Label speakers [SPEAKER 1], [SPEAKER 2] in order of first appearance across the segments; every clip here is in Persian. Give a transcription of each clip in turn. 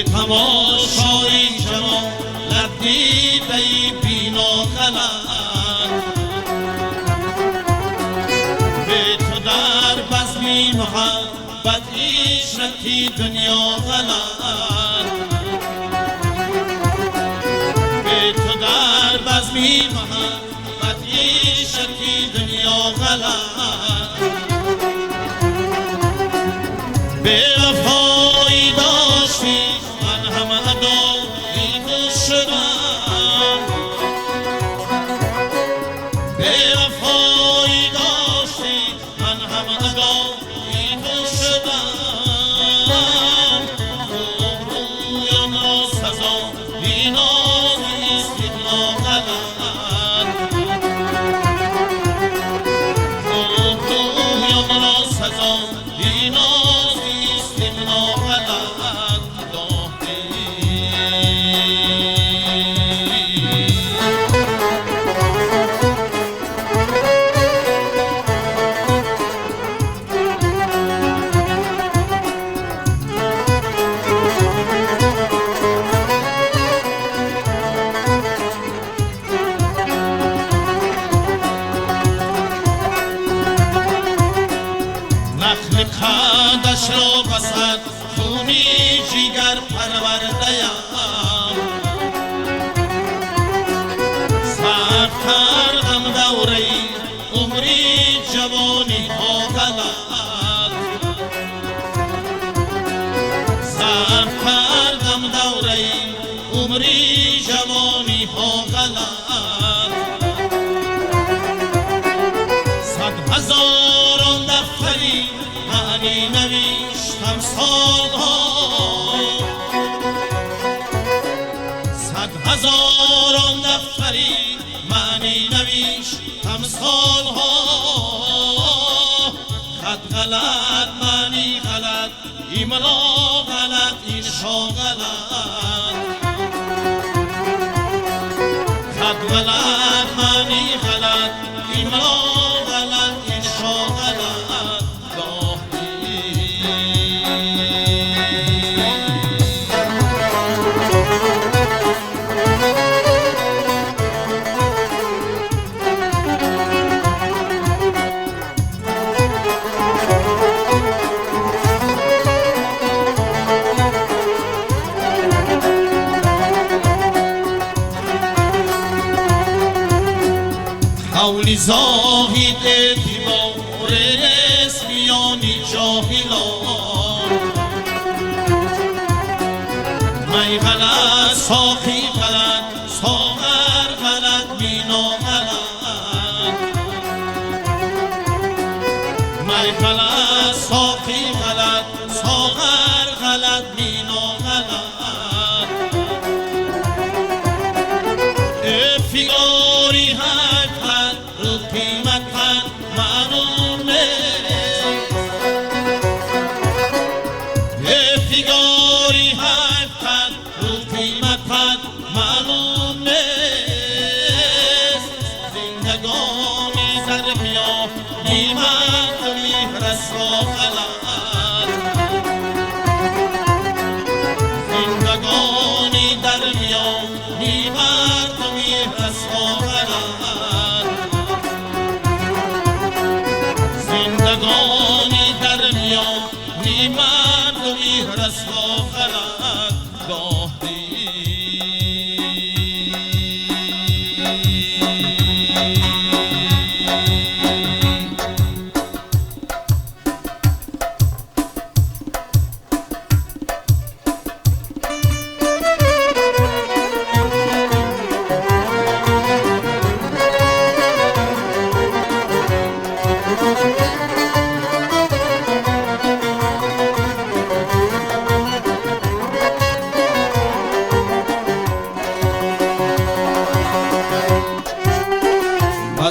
[SPEAKER 1] به تماشای جمالت دیده بینا خلد به تو در بزمی محبت عشرتی دنیا غلط به تو در بزمی محبت عشرتی دنیا غلط به وفایی داشتی من همه داری شدم به وفایی داشتی من همه داری شدم خوب رویم را سزا بینازیست اینا غلط خوب رویم را سزا بینازیست اینا غلط نخل قدش را بسد خونی جیگر پرورده‌ام صرف کردم دوره عمری جوانی ها غلط صرف کردم دوره عمری جوانی ها غلط 100,000 دفتری معنی نوشتم سالها 100,000 دفتری معنی نوشتم سالها خط غلط معنی غلط ایملا غلط اینشا غلط خط غلط معنی غلط ایملا غلط اینشا غلط قولی زاهد دیوار اسمیانی جاهلان می غلط ساقی غلط ساغر غلط مینا غلط می غلط ساقی غلط ساغر غلط مینا غلط فیگاری قیمت معلوم نیست فیگاری حرفت رو قیمت معلوم نیست زندگانی در میان نیمت و میهرس را غلط زندگانی در میان نیمت و میهرس را غلط زندگانی در میان مردمی رسوا غلط گاهی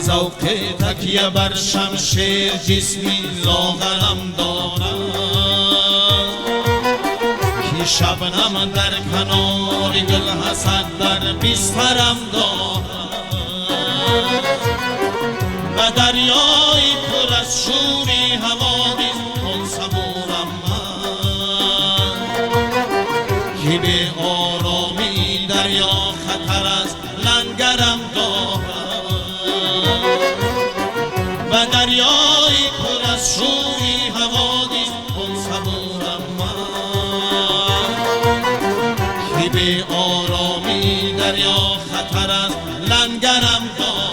[SPEAKER 1] ذوق تکیه بر شمشیر جسمی لاغرم دارم که شبنم در کنار گل حسد در بسترم دارم و دریای پر از شوری حوادث کن صبورم من که به آرامی دریا خطر از لنگرم دارد و دریای پر از شوری حوادث کن صبورم من که به آرامی دریا خطر از لنگرم دارد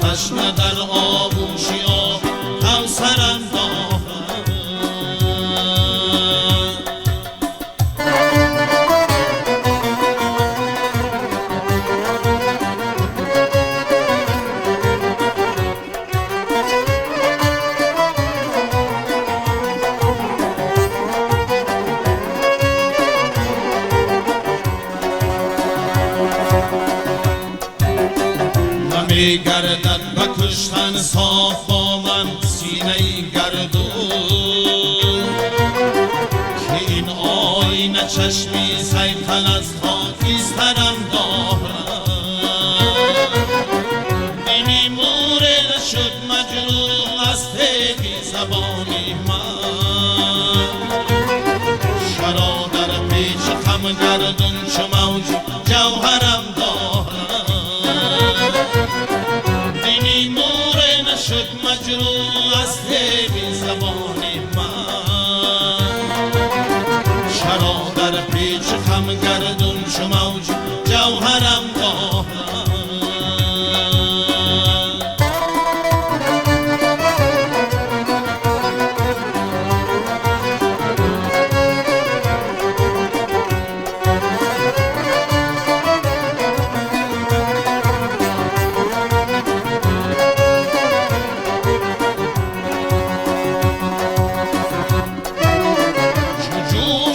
[SPEAKER 1] تشنه در آغوشی آب کوثرم دارد می گردد و کشتن صاف با من سینه گردون که این آینه چشمی سیطن از خاکسترم دارد دینی موره نشد مجروح از تیغ زبانی من شرا در پیچ خم گردون چو موج جوهرم دارد دینی موره نشد مجروح از تیغ زبان من شرا در پیچ خم گردون چو موج جوهرم دارد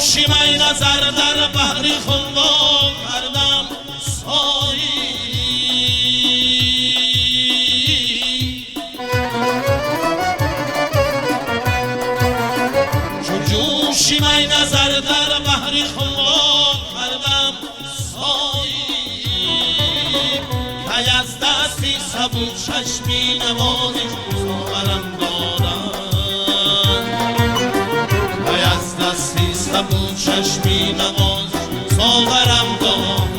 [SPEAKER 1] شیمه نظر در بحر خونوا کردم سایی شیمه نظر در بحر خونوا کردم سایی که از دستی سبو چشمی نوازش سوارم دارم سبو چشمی نماز ساغرم دارد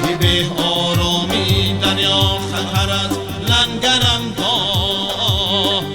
[SPEAKER 1] که به آرامی دریا خطر از لنگرم دارد